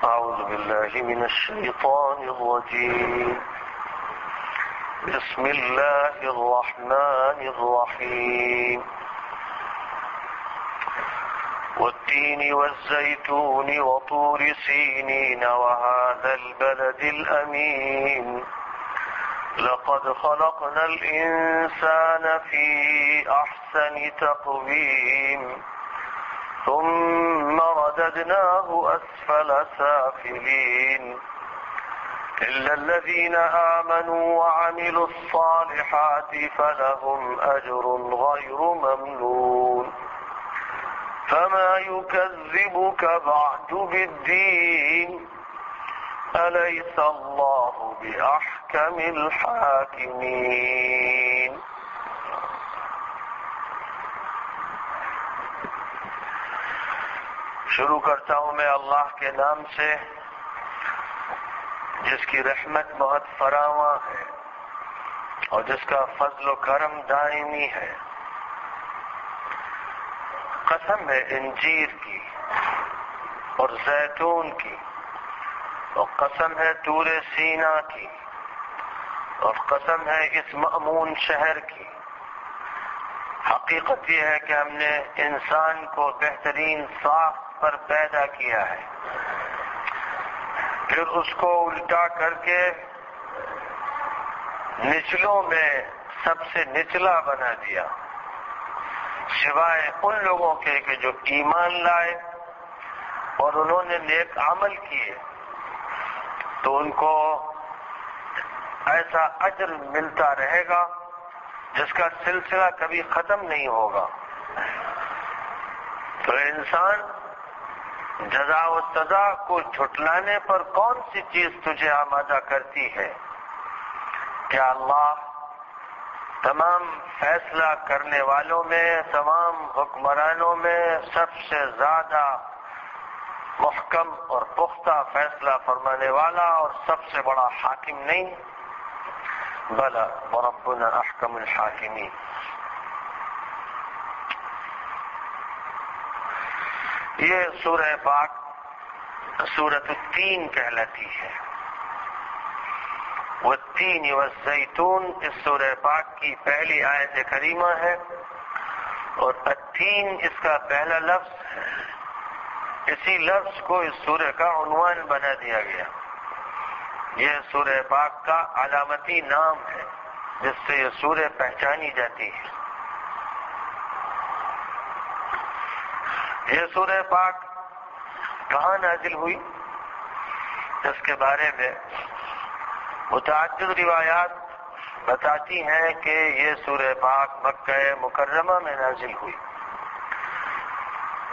أعوذ بالله من الشيطان الرجيم بسم الله الرحمن الرحيم والتين والزيتون وطور سينين وهذا البلد الأمين لقد خلقنا الإنسان في أحسن تقويم ثم رددناه أسفل سافلين إلا الذين آمنوا وعملوا الصالحات فلهم أجر غير ممنون فما يكذبك بعد بالدين أليس الله بأحكم الحاكمين. شروع کرتا ہوں میں اللہ کے نام سے جس کی رحمت بہت فراواں ہے اور جس کا فضل و کرم دائمی ہے. قسم ہے انجیر کی اور زیتون کی، اور قسم ہے طور سینا کی، اور قسم ہے اس مأمون شہر کی. حقیقت یہ ہے کہ ہم نے انسان کو بہترین ساخت پر پیدا کیا ہے، پھر اس کو الٹا کر کے نچلوں میں سب سے نچلا بنا دیا، سوائے ان لوگوں کے کہ جو ایمان لائے اور انہوں نے نیک عمل کیے تو ان کو ایسا اجر ملتا رہے گا جس کا سلسلہ کبھی ختم نہیں ہوگا. تو انسان جزا و سزا کو جھٹلانے پر کون سی چیز تجھے آمادہ کرتی ہے؟ کیا اللہ تمام فیصلہ کرنے والوں میں، تمام حکمرانوں میں سب سے زیادہ محکم اور پختہ فیصلہ فرمانے والا اور سب سے بڑا حاکم نہیں؟ بلا وربنا احکم الحاکمین. یہ سورہ پاک سورۃ التین کہلاتی ہے. والتین والزیتون اس سورہ پاک کی پہلی آیت کریمہ ہے، اور التین اس کا پہلا لفظ ہے. اسی لفظ کو اس سورہ کا عنوان بنا دیا گیا. یہ سورہ پاک کا علامتی نام ہے جس سے یہ سورہ پہچانی جاتی ہے. یہ سورہ پاک کہاں نازل ہوئی اس کے بارے میں متعدد روایات بتاتی ہیں کہ یہ سورہ پاک مکہ مکرمہ میں نازل ہوئی،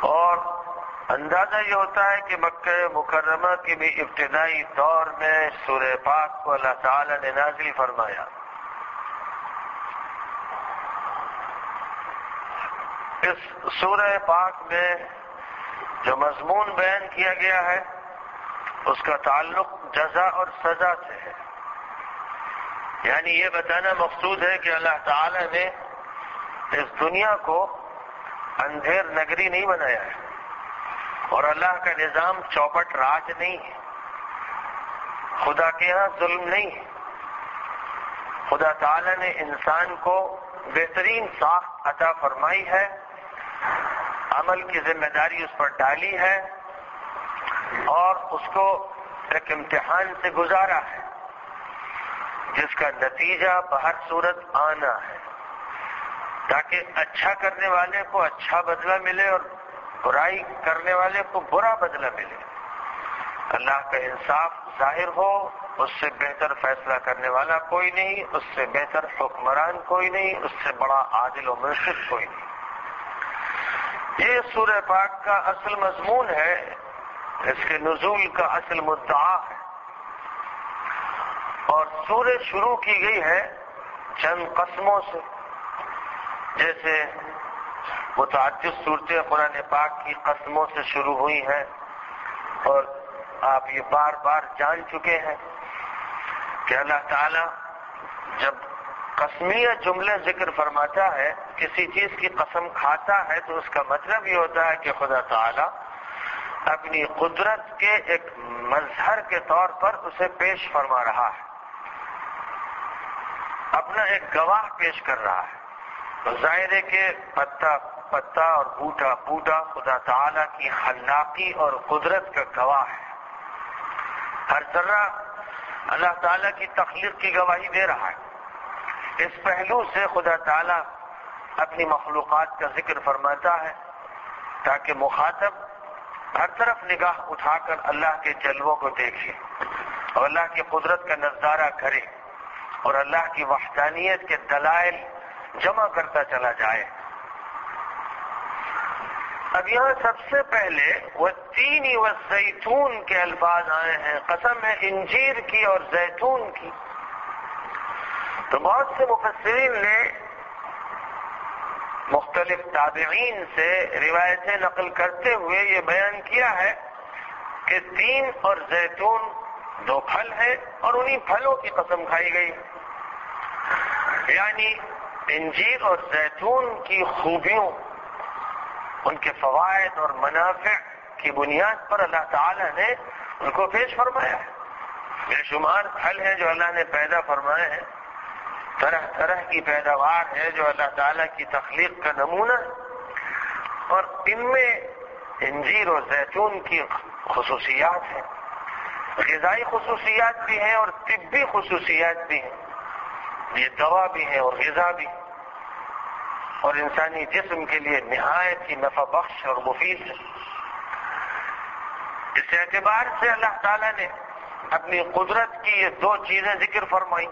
اور اندازہ یہ ہوتا ہے کہ مکہ مکرمہ کے بھی ابتدائی دور میں سورہ پاک کو اللہ تعالی نے نازل فرمایا. اس سورہ پاک میں جو مضمون بیان کیا گیا ہے اس کا تعلق جزا اور سزا سے ہے. یعنی یہ بتانا مقصود ہے کہ اللہ تعالی نے اس دنیا کو اندھیر نگری نہیں بنایا ہے، اور اللہ کا نظام چوپٹ راج نہیں ہے. خدا کے ہاں ظلم نہیں ہے. خدا تعالی نے انسان کو بہترین ساخت عطا فرمائی ہے، عمل کی ذمہ داری اس پر ڈالی ہے، اور اس کو ایک امتحان سے گزارا ہے جس کا نتیجہ بہر صورت آنا ہے، تاکہ اچھا کرنے والے کو اچھا بدلہ ملے اور برائی کرنے والے کو برا بدلہ ملے. اللہ کا انصاف ظاہر ہو. اس سے بہتر فیصلہ کرنے والا کوئی نہیں، اس سے بہتر حکمران کوئی نہیں، اس سے بڑا عادل و منصف کوئی نہیں. یہ سورہ پاک کا اصل مضمون ہے، اس کے نزول کا اصل مدعا ہے. اور سورہ شروع کی گئی ہے چند قسموں سے، جیسے متعدد صورتیں قرآن پاک کی قسموں سے شروع ہوئی ہیں، اور آپ یہ بار بار جان چکے ہیں کہ اللہ تعالی جب قسمیہ جملے ذکر فرماتا ہے، کسی چیز کی قسم کھاتا ہے، تو اس کا مطلب یہ ہوتا ہے کہ خدا تعالی اپنی قدرت کے ایک مظہر کے طور پر اسے پیش فرما رہا ہے، اپنا ایک گواہ پیش کر رہا ہے۔ تو ظاہر ہے کہ پتا اور بوٹا خدا تعالیٰ کی خلاقی اور قدرت کا گواہ ہے۔ ہر ذرہ اللہ تعالیٰ کی تخلیق کی گواہی دے رہا ہے۔ اس پہلو سے خدا تعالیٰ اپنی مخلوقات کا ذکر فرماتا ہے تاکہ مخاطب ہر طرف نگاہ اٹھا کر اللہ کے جلووں کو دیکھے اور اللہ کی قدرت کا نظارہ کرے اور اللہ کی وحدانیت کے دلائل جمع کرتا چلا جائے۔ اب یہاں سب سے پہلے والتین والزیتون کے الفاظ آئے ہیں، قسم ہے انجیر کی اور زیتون کی۔ تو بہت سے مفسرین نے مختلف تابعین سے روایتیں نقل کرتے ہوئے یہ بیان کیا ہے کہ تین اور زیتون دو پھل ہیں اور انہی پھلوں کی قسم کھائی گئی، یعنی انجیر اور زیتون کی خوبیوں، ان کے فوائد اور منافع کی بنیاد پر اللہ تعالیٰ نے ان کو پیش فرمایا ہے۔ بے شمار پھل ہیں جو اللہ نے پیدا فرمائے ہیں، طرح طرح کی پیداوار ہے جو اللہ تعالیٰ کی تخلیق کا نمونہ ہے، اور ان میں انجیر اور زیتون کی خصوصیات ہیں، غذائی خصوصیات بھی ہیں اور طبی خصوصیات بھی ہیں۔ یہ دوا بھی ہے اور غذا بھی، اور انسانی جسم کے لیے نہایت ہی نفع بخش اور مفید ہے۔ اس اعتبار سے اللہ تعالیٰ نے اپنی قدرت کی یہ دو چیزیں ذکر فرمائی۔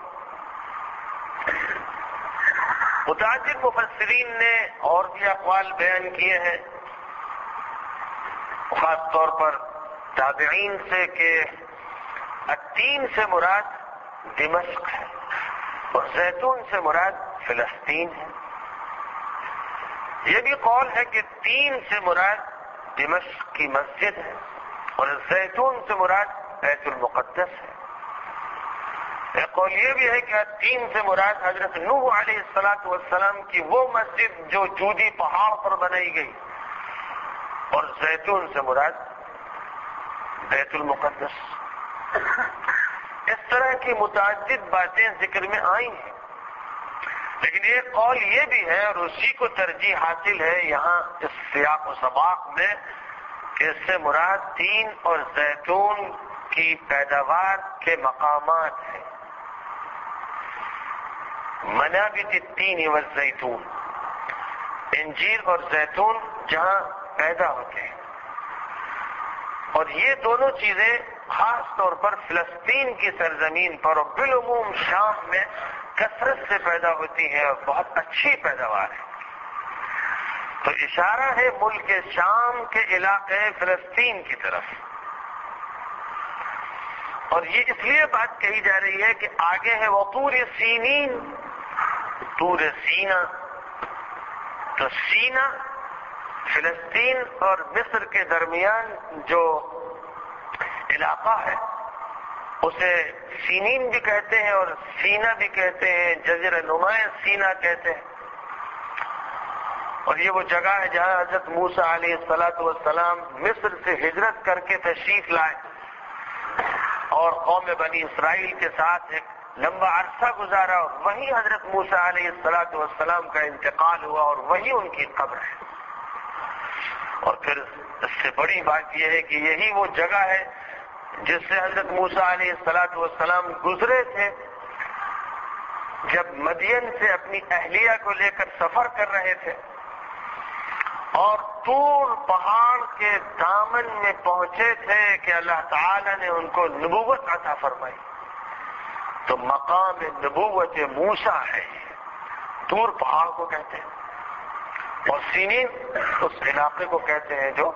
متعدد مفسرین نے اور بھی اقوال بیان کیے ہیں، خاص طور پر تابعین سے، کہ التین سے مراد دمشق ہے اور زیتون سے مراد فلسطین ہے۔ یہ بھی قول ہے کہ تین سے مراد دمشق کی مسجد ہے اور زیتون سے مراد بیت المقدس ہے۔ ایک قول یہ بھی ہے کہ تین سے مراد حضرت نوح علیہ السلام کی وہ مسجد جو جودی پہاڑ پر بنائی گئی، اور زیتون سے مراد بیت المقدس۔ اس طرح کی متعدد باتیں ذکر میں آئی ہیں، لیکن ایک قول یہ بھی ہے اور اسی کو ترجیح حاصل ہے یہاں اس سیاق و سباق میں، کہ اس سے مراد تین اور زیتون کی پیداوار کے مقامات ہیں۔ منابت التین والزیتون، انجیر اور زیتون جہاں پیدا ہوتے ہیں، اور یہ دونوں چیزیں خاص طور پر فلسطین کی سرزمین پر اور بالعموم شام میں کثرت سے پیدا ہوتی ہیں اور بہت اچھی پیداوار ہے۔ تو اشارہ ہے ملک شام کے علاقے فلسطین کی طرف، اور یہ اس لیے بات کہی جا رہی ہے کہ آگے ہے وطور سینین، طور سینا۔ تو سینا فلسطین اور مصر کے درمیان جو علاقہ ہے اسے سینین بھی کہتے ہیں اور سینا بھی کہتے ہیں، جزیرہ نما سینا کہتے ہیں۔ اور یہ وہ جگہ ہے جہاں حضرت موسیٰ علیہ السلام مصر سے ہجرت کر کے تشریف لائے اور قوم بنی اسرائیل کے ساتھ ایک لمبا عرصہ گزارا، اور وہیں حضرت موسیٰ علیہ السلام کا انتقال ہوا اور وہیں ان کی قبر ہے۔ اور پھر اس سے بڑی بات یہ ہے کہ یہی وہ جگہ ہے جس سے حضرت موسیٰ علیہ السلام گزرے تھے جب مدین سے اپنی اہلیہ کو لے کر سفر کر رہے تھے، اور طور پہاڑ کے دامن میں پہنچے تھے کہ اللہ تعالی نے ان کو نبوت عطا فرمائی۔ تو مقام نبوت موسیٰ ہے، طور پہاڑ کو کہتے ہیں، اور سینین اس علاقے کو کہتے ہیں جو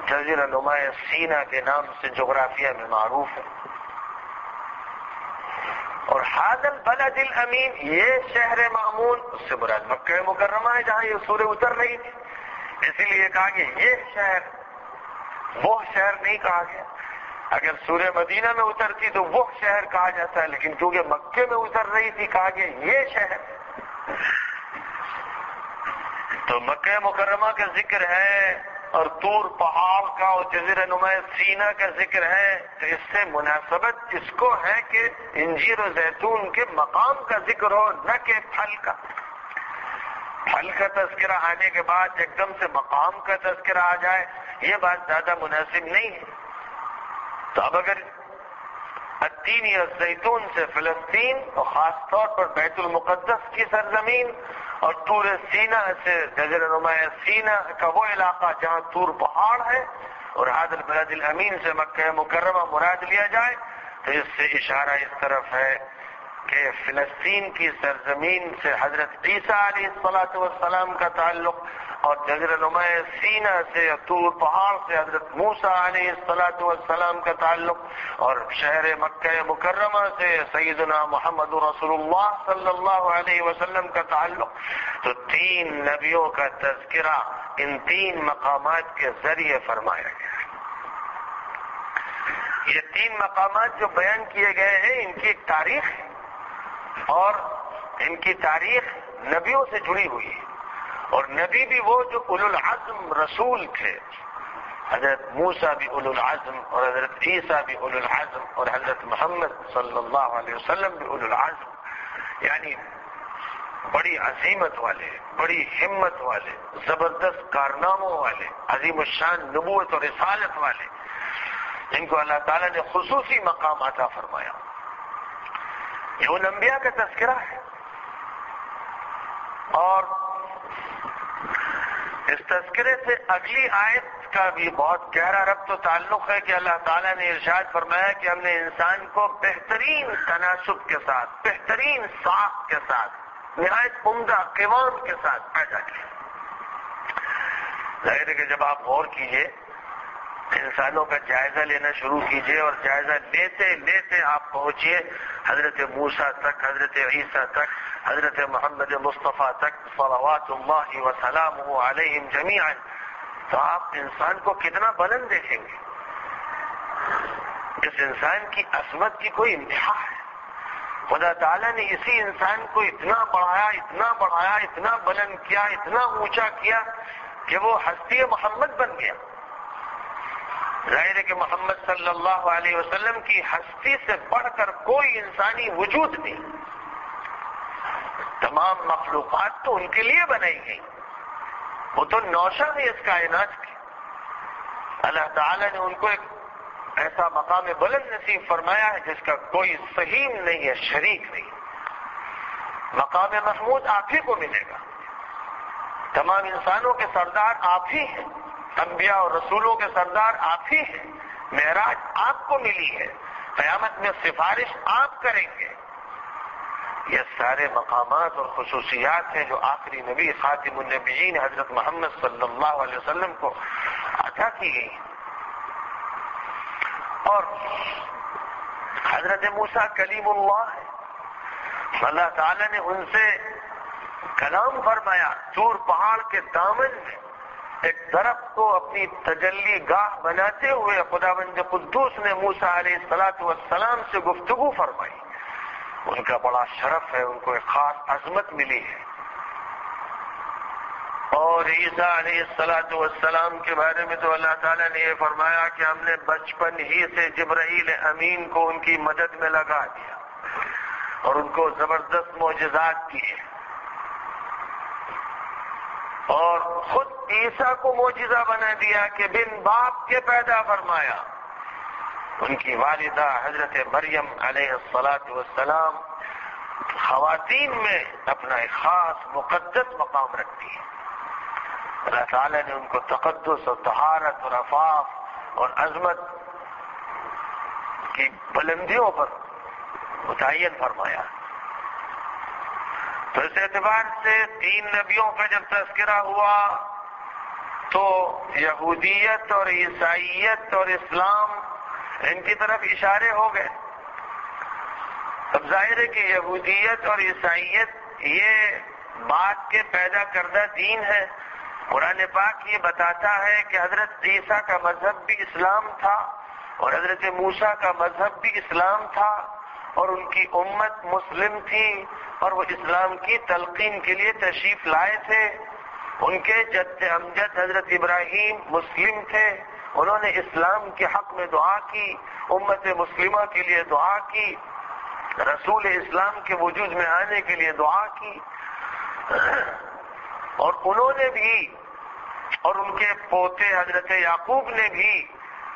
جزیرہ نما سینا کے نام سے جغرافیہ میں معروف ہے۔ اور حاضر البلد الامین، یہ شہر معمون، اس سے مراد مکہ مکرمہ ہے جہاں یہ سورہ اتر رہی تھی، اسی لیے کہا کہ یہ شہر، وہ شہر نہیں کہا گیا۔ اگر سورہ مدینہ میں اترتی تو وہ شہر کہا جاتا ہے، لیکن کیونکہ مکے میں اتر رہی تھی کہا گیا یہ شہر۔ تو مکہ مکرمہ کا ذکر ہے اور طور پہاڑ کا اور جزیرہ نما سینا کا ذکر ہے تو اس سے مناسبت اس کو ہے کہ انجیر و زیتون کے مقام کا ذکر ہو، نہ کہ پھل کا۔ پھل کا تذکرہ آنے کے بعد ایک دم سے مقام کا تذکرہ آ جائے، یہ بات زیادہ مناسب نہیں ہے۔ تو اب اگر التین یا زیتون سے فلسطین اور خاص طور پر بیت المقدس کی سرزمین، اور طور سینا سے جزیرہ نما سینا کا وہ علاقہ جہاں طور پہاڑ ہے، اور هذا البلد الامین سے مکہ مکرمہ مراد لیا جائے، تو اس سے اشارہ اس طرف ہے کہ فلسطین کی سرزمین سے حضرت عیسیٰ علیہ السلام کا تعلق، اور جزیرہ نما سینا سے طور پہاڑ سے حضرت موسیٰ علیہ السلام کا تعلق، اور شہر مکہ مکرمہ سے سیدنا محمد رسول اللہ صلی اللہ علیہ وسلم کا تعلق۔ تو تین نبیوں کا تذکرہ ان تین مقامات کے ذریعے فرمایا گیا ہے۔ یہ تین مقامات جو بیان کیے گئے ہیں ان کی ایک تاریخ ہے، اور ان کی تاریخ نبیوں سے جڑی ہوئی ہے، اور نبی بھی وہ جو اولو العزم رسول تھے، حضرت موسیٰ بھی اولو العزم، اور حضرت عیسیٰ بھی اولو العزم، اور حضرت محمد صلی اللہ علیہ وسلم بھی اولو العزم، یعنی بڑی عظیمت والے، بڑی ہمت والے، زبردست کارناموں والے، عظیم الشان نبوت اور رسالت والے، جن کو اللہ تعالیٰ نے خصوصی مقام عطا فرمایا۔ یہ ان انبیاء کا تذکرہ ہے، اور اس تذکرے سے اگلی آیت کا بھی بہت گہرا ربط و تعلق ہے کہ اللہ تعالیٰ نے ارشاد فرمایا کہ ہم نے انسان کو بہترین تناسب کے ساتھ، بہترین ساخت کے ساتھ، نہایت عمدہ قوام کے ساتھ پیدا کیا۔ ظاہر ہے کہ جب آپ غور کیجئے، انسانوں کا جائزہ لینا شروع کیجئے، اور جائزہ لیتے لیتے آپ پہنچیے حضرت موسیٰ تک، حضرت عیسیٰ تک، حضرت محمد مصطفیٰ تک صلوات اللہ وسلامہ علیہم جمیعا، تو آپ انسان کو کتنا بلند دیکھیں گے۔ اس انسان کی عظمت کی کوئی انتہا ہے۔ خدا تعالیٰ نے اسی انسان کو اتنا بڑھایا، اتنا بڑھایا، اتنا بلند کیا، اتنا اونچا کیا کہ وہ ہستی محمد بن گیا۔ ظاہر ہے کہ محمد صلی اللہ علیہ وسلم کی ہستی سے بڑھ کر کوئی انسانی وجود نہیں۔ تمام مخلوقات تو ان کے لیے بنائی گئی، وہ تو نوشہ ہے اس کائنات کی۔ اللہ تعالیٰ نے ان کو ایک ایسا مقام بلند نصیب فرمایا ہے جس کا کوئی سہیم نہیں ہے، شریک نہیں۔ مقام محمود آپ ہی کو ملے گا۔ تمام انسانوں کے سردار آپ ہی ہیں، انبیاء اور رسولوں کے سردار آپ ہی ہیں۔ معراج آپ کو ملی ہے، قیامت میں سفارش آپ کریں گے۔ یہ سارے مقامات اور خصوصیات ہیں جو آخری نبی خاتم النبیین حضرت محمد صلی اللہ علیہ وسلم کو عطا کی گئی۔ اور حضرت موسیٰ کلیم اللہ ہے، اللہ تعالیٰ نے ان سے کلام فرمایا۔ طور پہاڑ کے دامن میں ایک درخت کو اپنی تجلی گاہ بناتے ہوئے خداوند قدوس نے موسیٰ علیہ السلام سے گفتگو فرمائی۔ ان کا بڑا شرف ہے، ان کو ایک خاص عظمت ملی ہے۔ اور عیسیٰ علیہ السلام کے بارے میں تو اللہ تعالیٰ نے یہ فرمایا کہ ہم نے بچپن ہی سے جبرائیل امین کو ان کی مدد میں لگا دیا اور ان کو زبردست معجزات دیے، اور خود عیسیٰ کو معجزہ بنا دیا کہ بن باپ کے پیدا فرمایا۔ ان کی والدہ حضرت مریم علیہ السلام خواتین میں اپنا ایک خاص مقدس مقام رکھتی ہے۔ اللہ تعالیٰ نے ان کو تقدس اور طہارت اور عفاف اور عظمت کی بلندیوں پر متعین فرمایا۔ تو اس اعتبار سے تین نبیوں کا جب تذکرہ ہوا تو یہودیت اور عیسائیت اور اسلام ان کی طرف اشارے ہو گئے۔ اب ظاہر ہے کہ یہودیت اور عیسائیت یہ بات کے پیدا کردہ دین ہے۔ قرآن پاک یہ بتاتا ہے کہ حضرت عیسیٰ کا مذہب بھی اسلام تھا اور حضرت موسیٰ کا مذہب بھی اسلام تھا، اور ان کی امت مسلم تھی اور وہ اسلام کی تلقین کے لیے تشریف لائے تھے۔ ان کے جد امجد حضرت ابراہیم مسلم تھے، انہوں نے اسلام کے حق میں دعا کی، امت مسلمہ کے لیے دعا کی، رسول اسلام کے وجود میں آنے کے لیے دعا کی، اور انہوں نے بھی اور ان کے پوتے حضرت یعقوب نے بھی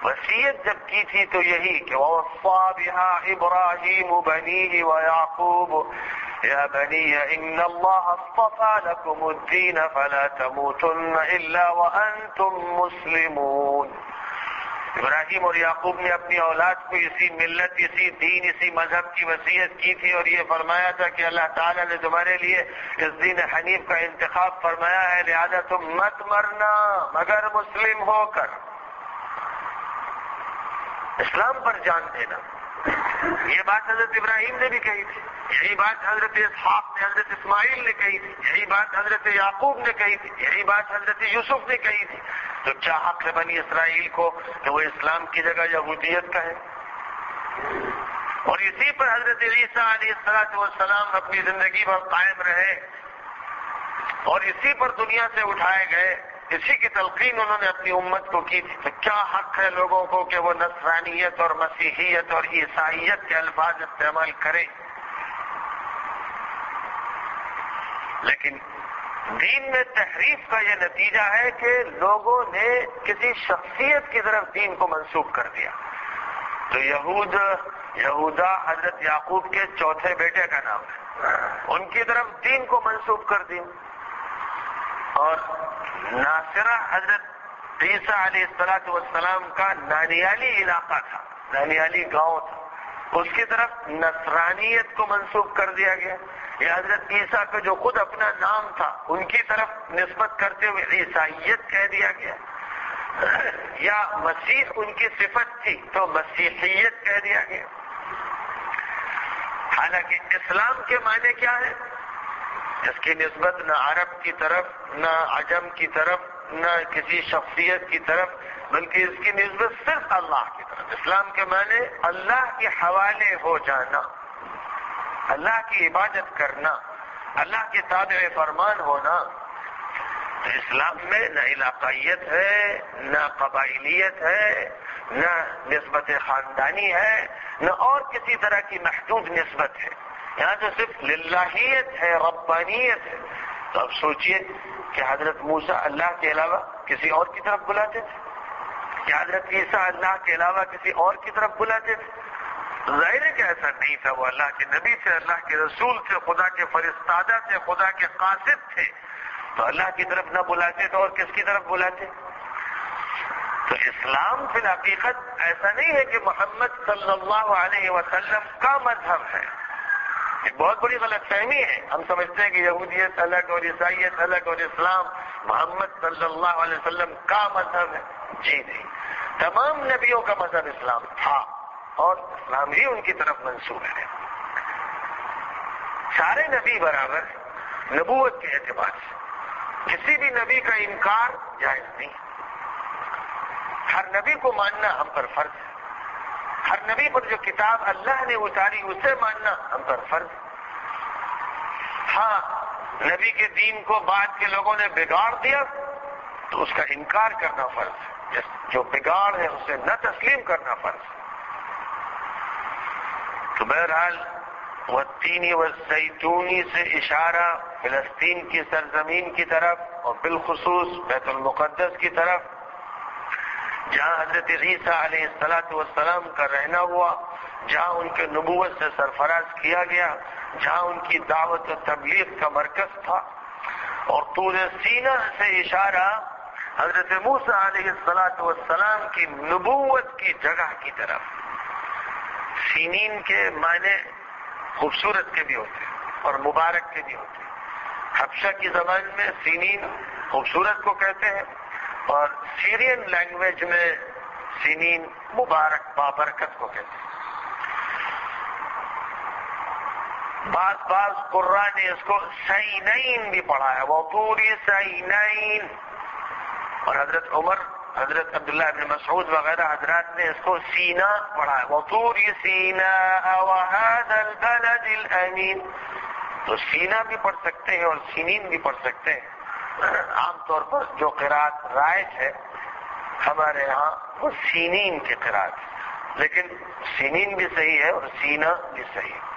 وصیت جب کی تھی تو یہی کہ وَوَصَّىٰ بِهَا إِبْرَاهِيمُ بَنِيهِ وَيَعْقُوبُ يَا بَنِيَّ إِنَّ اللَّهَ اصْطَفَىٰ لَكُمُ الدِّينَ فَلَا تَمُوتُنَّ إِلَّا وَأَنتُم مُّسْلِمُونَ۔ ابراہیم اور یعقوب نے اپنی اولاد کو اسی ملت، اسی دین، اسی مذہب کی وصیت کی تھی، اور یہ فرمایا تھا کہ اللہ تعالیٰ نے تمہارے لیے اس دین حنیف کا انتخاب فرمایا ہے، لہذا تم مت مرنا مگر مسلم ہو کر، اسلام پر جان دینا۔ یہ بات حضرت ابراہیم نے بھی کہی تھی، یہی بات حضرت اسحاق نے، حضرت اسماعیل نے کہی تھی، یہی بات حضرت یعقوب نے کہی تھی، یہی بات حضرت یوسف نے کہی تھی۔ تو کیا حق ہے بنی اسرائیل کو کہ وہ اسلام کی جگہ یہودیت کا ہے؟ اور اسی پر حضرت عیسیٰ علیہ السلام اپنی زندگی پر قائم رہے اور اسی پر دنیا سے اٹھائے گئے، اسی کی تلقین انہوں نے اپنی امت کو کی تھی۔ تو کیا حق ہے لوگوں کو کہ وہ نصرانیت اور مسیحیت اور عیسائیت کے الفاظ استعمال کریں؟ لیکن دین میں تحریف کا یہ نتیجہ ہے کہ لوگوں نے کسی شخصیت کی طرف دین کو منسوب کر دیا۔ تو یہودا حضرت یعقوب کے چوتھے بیٹے کا نام ہے، ان کی طرف دین کو منسوب کر دیا، اور ناصرہ حضرت عیسیٰ علیہ السلام کا نانیالی علاقہ تھا، نانیالی گاؤں تھا، اس کی طرف نصرانیت کو منسوب کر دیا گیا۔ یا حضرت عیسیٰ کا جو خود اپنا نام تھا ان کی طرف نسبت کرتے ہوئے عیسائیت کہہ دیا گیا، یا مسیح ان کی صفت تھی تو مسیحیت کہہ دیا گیا۔ حالانکہ اسلام کے معنی کیا ہے؟ اس کی نسبت نہ عرب کی طرف، نہ عجم کی طرف، نہ کسی شخصیت کی طرف، بلکہ اس کی نسبت صرف اللہ کی طرف۔ اسلام کے معنی اللہ کے حوالے ہو جانا، اللہ کی عبادت کرنا، اللہ کے تابع فرمان ہونا۔ تو اسلام میں نہ علاقائیت ہے، نہ قبائلیت ہے، نہ نسبت خاندانی ہے، نہ اور کسی طرح کی محدود نسبت ہے، یہاں تو صرف للہیت ہے، ربانیت ہے۔ تو اب سوچئے کہ حضرت موسیٰ اللہ کے علاوہ کسی اور کی طرف بلاتے تھے، کہ حضرت عیسیٰ اللہ کے علاوہ کسی اور کی طرف بلاتے تھے؟ ظاہر ہے کہ ایسا نہیں تھا، وہ اللہ کے نبی تھے، اللہ کے رسول تھے، خدا کے فرستادہ تھے، خدا کے قاصد تھے، تو اللہ کی طرف نہ بلاتے تو اور کس کی طرف بلاتے؟ تو اسلام فی الحقیقت ایسا نہیں ہے کہ محمد صلی اللہ علیہ وسلم کا مذہب ہے، ایک بہت بڑی غلط فہمی ہے۔ ہم سمجھتے ہیں کہ یہودیت الگ اور عیسائیت الگ اور اسلام محمد صلی اللہ علیہ وسلم کا مذہب ہے۔ جی نہیں، تمام نبیوں کا مذہب اسلام تھا اور اسلام ہی ان کی طرف منسوب ہے۔ سارے نبی برابر نبوت کے اعتبار سے، کسی بھی نبی کا انکار جائز نہیں، ہر نبی کو ماننا ہم پر فرض ہے، ہر نبی پر جو کتاب اللہ نے اتاری اسے ماننا ہم پر فرض ہے۔ ہاں، نبی کے دین کو بعد کے لوگوں نے بگاڑ دیا تو اس کا انکار کرنا فرض ہے، جو بگاڑ ہے اسے نہ تسلیم کرنا فرض ہے۔ تو بہرحال والتین والزیتون سے اشارہ فلسطین کی سرزمین کی طرف اور بالخصوص بیت المقدس کی طرف، جہاں حضرت عیسیٰ علیہ السلام کا رہنا ہوا، جہاں ان کے نبوت سے سرفراز کیا گیا، جہاں ان کی دعوت و تبلیغ کا مرکز تھا، اور طور سینہ سے اشارہ حضرت موسیٰ علیہ السلام کی نبوت کی جگہ کی طرف۔ سینین کے معنی خوبصورت کے بھی ہوتے ہیں اور مبارک کے بھی ہوتے ہیں۔ حبشہ کی زبان میں سینین خوبصورت کو کہتے ہیں، اور سیرین لینگویج میں سینین مبارک بابرکت کو کہتے ہیں۔ بعض قراء نے اس کو سینین بھی پڑھا ہے، وطور سینین، اور حضرت عمر، حضرت عبداللہ ابن مسعود وغیرہ حضرات نے اس کو سینا پڑھا ہے، وطور سینا وهذا البلد الامین۔ تو سینا بھی پڑھ سکتے ہیں اور سینین بھی پڑھ سکتے ہیں، عام طور پر جو قرات رائج ہے ہمارے ہاں وہ سینین کی قرات ہے، لیکن سینین بھی صحیح ہے اور سینا بھی صحیح ہے۔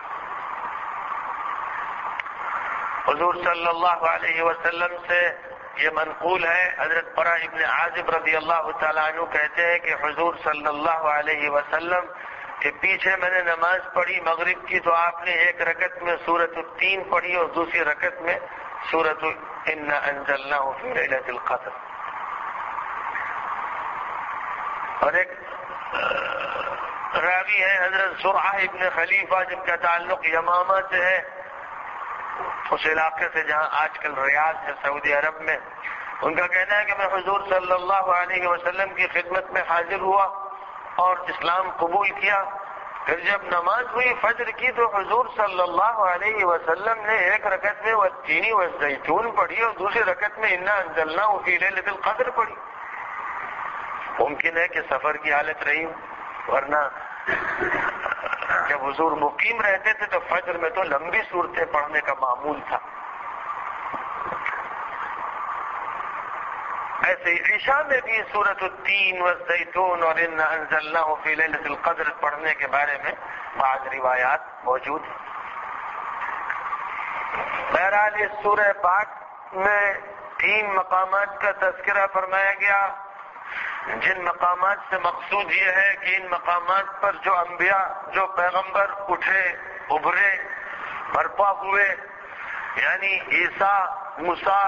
حضور صلی اللہ علیہ وسلم سے یہ منقول ہے، حضرت برا ابن عازب رضی اللہ تعالیٰ عنہ کہتے ہیں کہ حضور صلی اللہ علیہ وسلم کے پیچھے میں نے نماز پڑھی مغرب کی، تو آپ نے ایک رکعت میں سورۃ التین پڑھی اور دوسری رکعت میں سورۃ انا انزلناہ فی لیلۃ القدر۔ اور ایک راوی ہے حضرت زرعہ ابن خلیفہ جن کا تعلق یمامہ سے ہے، اس علاقے سے جہاں آج کل ریاض ہے سعودی عرب میں، ان کا کہنا ہے کہ میں حضور صلی اللہ علیہ وسلم کی خدمت میں حاضر ہوا اور اسلام قبول کیا۔ پھر جب نماز ہوئی فجر کی تو حضور صلی اللہ علیہ وسلم نے ایک رکعت میں والتین والزیتون پڑھی اور دوسری رکعت میں انا انزلناہ فی لیلۃ القدر پڑھی۔ ممکن ہے کہ سفر کی حالت رہی ہوں، ورنہ جب حضور مقیم رہتے تھے تو فجر میں تو لمبی صورتیں پڑھنے کا معمول تھا۔ ایسے ہی عشاء میں بھی سورۃ التین والزیتون اور انا انزلناہ فی لیلۃ القدر پڑھنے کے بارے میں بعض روایات موجود ہیں۔ بہرحال اس سورہ پاک میں 3 مقامات کا تذکرہ فرمایا گیا، جن مقامات سے مقصود یہ ہے کہ ان مقامات پر جو انبیاء، جو پیغمبر اٹھے، ابھرے، برپا ہوئے، یعنی عیسیٰ، موسیٰ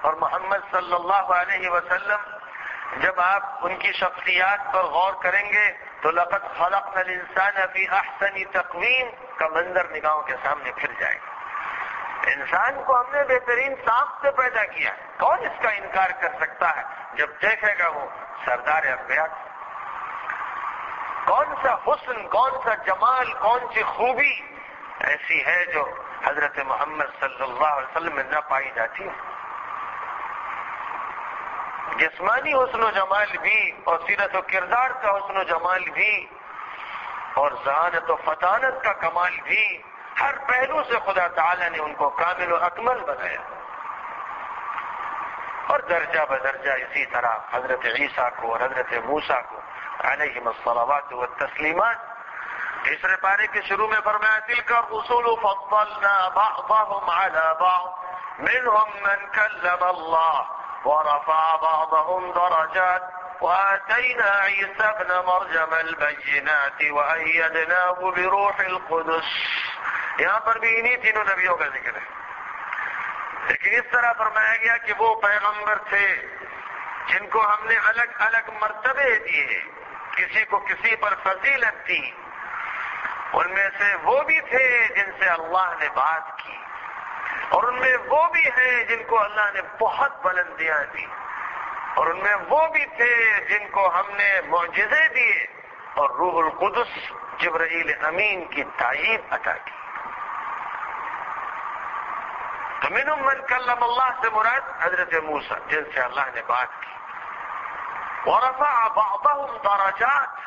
اور محمد صلی اللہ علیہ وسلم، جب آپ ان کی شخصیات پر غور کریں گے تو لقد خلقنا الانسان فی احسن تقویم کا منظر نگاہوں کے سامنے پھر جائے گا۔ انسان کو ہم نے بہترین ساخت سے پیدا کیا ہے، کون اس کا انکار کر سکتا ہے جب دیکھے گا وہ سردار انبیاء؟ کون سا حسن، کون سا جمال، کون سی خوبی ایسی ہے جو حضرت محمد صلی اللہ علیہ وسلم میں نہ پائی جاتی ہے؟ جسمانی حسن و جمال بھی اور سیرت و کردار کا حسن و جمال بھی اور ذہانت و فطانت کا کمال بھی، ہر پہلو سے خدا تعالی نے ان کو کامل و اکمل بنایا، اور درجہ بدرجہ اسی طرح حضرت عیسیٰ کو اور حضرت موسیٰ کو علیہم الصلوات والتسلیمات۔ تیسرے پارے کے شروع میں فرمایا تلک الرسل فضلنا بعضهم على بعض منهم من كلم الله ورفع بعضهم درجات وآتينا عيسى ابن مريم البينات وأيدناه بروح القدس۔ یہاں پر بھی انہی تینوں نبیوں کا ذکر ہے، لیکن اس طرح فرمایا گیا کہ وہ پیغمبر تھے جن کو ہم نے الگ الگ مرتبے دیے، کسی کو کسی پر فضیلت دی۔ ان میں سے وہ بھی تھے جن سے اللہ نے بات کی، اور ان میں وہ بھی ہیں جن کو اللہ نے بہت بلندیاں دی، اور ان میں وہ بھی تھے جن کو ہم نے معجزے دیے اور روح القدس جبرائیل امین کی تائید عطا کی۔ تو منہم من کلم اللہ سے مراد حضرت موسیٰ جن سے اللہ نے بات کی، ورفع بعضهم درجات،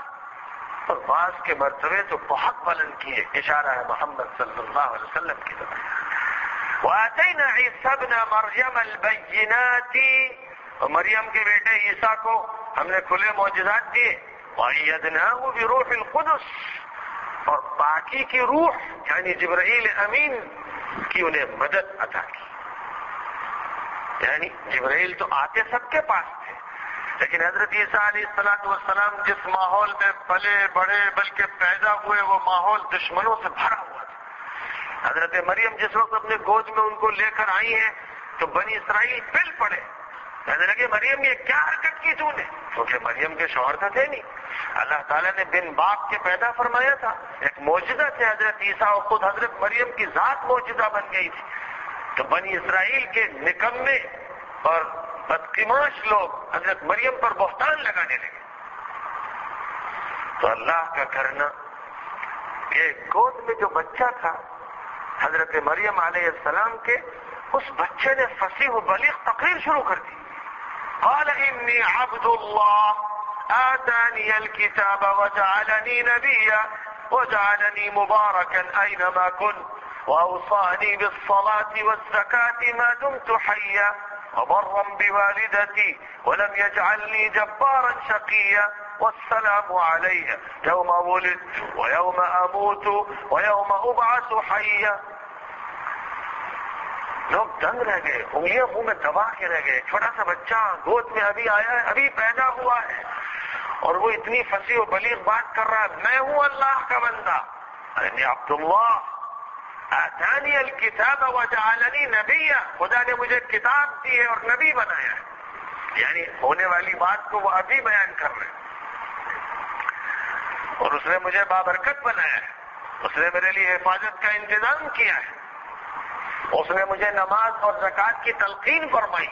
اور بعض کے مرتبے تو بہت بلند کیے، اشارہ ہے محمد صلی اللہ علیہ وسلم کی طرف۔ وآتینا عیسیٰ ابن مریم البینات، اور مریم کے بیٹے عیسیٰ کو ہم نے کھلے معجزات دیے، وأیدناہ بروح القدس، اور پاکی کی روح یعنی جبرائیل امین کی انہیں مدد عطا کی۔ یعنی جبرائیل تو آتے سب کے پاس تھے، لیکن حضرت عیسیٰ علیہ السلام جس ماحول میں پلے بڑے بلکہ پیدا ہوئے وہ ماحول دشمنوں سے بھرا ہوا تھا۔ حضرت مریم جس وقت اپنے گود میں ان کو لے کر آئی ہیں تو بنی اسرائیل پل پڑے، کہنے لگے مریم یہ کیا حرکت کی تو نے، کیونکہ مریم کے شوہر تو تھے نہیں، اللہ تعالیٰ نے بن باپ کے پیدا فرمایا تھا، ایک معجزہ تھے حضرت عیسیٰ، اور خود حضرت مریم کی ذات معجزہ بن گئی تھی۔ تو بنی اسرائیل کے نکمے اور بدقماش لوگ حضرت مریم پر بہتان لگانے لگے۔ تو اللہ کا کرنا، یہ گود میں جو بچہ تھا حضرت مریم علیہ السلام کے، اس بچے نے فصیح و بلیغ تقریر شروع کر دی، قال انی عبد اللہ آتانی الکتاب وجعلنی نبیا وجعلنی مبارکا اینما کنت وأوصاني بالصلاة والزكاة ما دمت حيا وبرا بوالدتي ولم يجعلني جبارا شقيا والسلام علي يوم ولدت ويوم اموت ويوم ابعث حيا. لوگ دنگ رہ گئے, انگلیاں منہ میں دبا کے رہ گئے. چھوٹا سا بچہ گود میں ابھی آیا ہے, ابھی پیدا ہوا ہے, اور وہ اتنی فصیح و بلیغ بات کر رہا ہے, میں ہوں اللہ کا بندہ, انی عبد اللہ آتانی الکتاب وجعلنی نبیا, خدا نے مجھے کتاب دی ہے اور نبی بنایا ہے. یعنی ہونے والی بات کو وہ ابھی بیان کر رہے ہیں. اور اس نے مجھے بابرکت بنایا ہے, اس نے میرے لیے حفاظت کا انتظام کیا ہے, اس نے مجھے نماز اور زکوٰۃ کی تلقین فرمائی.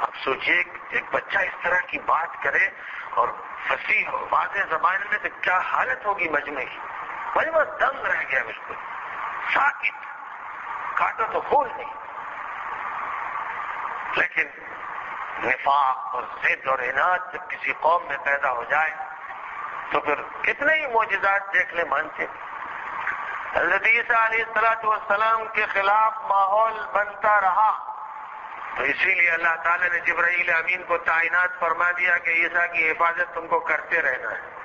اب سوچئے ایک بچہ اس طرح کی بات کرے اور فصیح ہو واضح زبان میں, تو کیا حالت ہوگی مجمع کی. مجمع دنگ رہ گیا, بالکل ساکت, کاٹو تو پھول نہیں. لیکن نفاق اور ضد اور عناد جب کسی قوم میں پیدا ہو جائے تو پھر کتنے ہی معجزات دیکھ لے مانتے. حضرت عیسیٰ علیہ السلام کے خلاف ماحول بنتا رہا, تو اسی لیے اللہ تعالیٰ نے جبرائیل امین کو تعینات فرما دیا کہ عیسیٰ کی حفاظت تم کو کرتے رہنا ہے.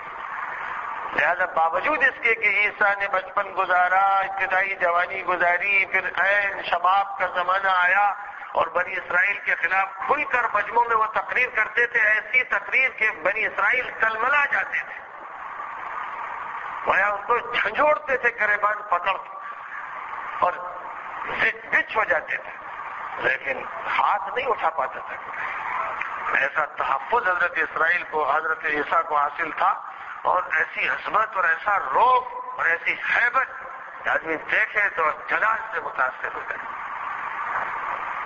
لہذا باوجود اس کے کہ عیسیٰ نے بچپن گزارا, ابتدائی جوانی گزاری, پھر عین شباب کا زمانہ آیا اور بنی اسرائیل کے خلاف کھل کر مجمع میں وہ تقریر کرتے تھے, ایسی تقریر کہ بنی اسرائیل تلملا جاتے تھے, ان کو جھنجھوڑتے تھے گریبان پکڑ اور بچ ہو جاتے تھے, لیکن ہاتھ نہیں اٹھا پاتا تھا. ایسا تحفظ حضرت اسرائیل کو, حضرت عیسیٰ کو حاصل تھا, اور ایسی عظمت اور ایسا روب اور ایسی ہیبت آدمی دیکھے تو جلال سے متاثر ہو جائے.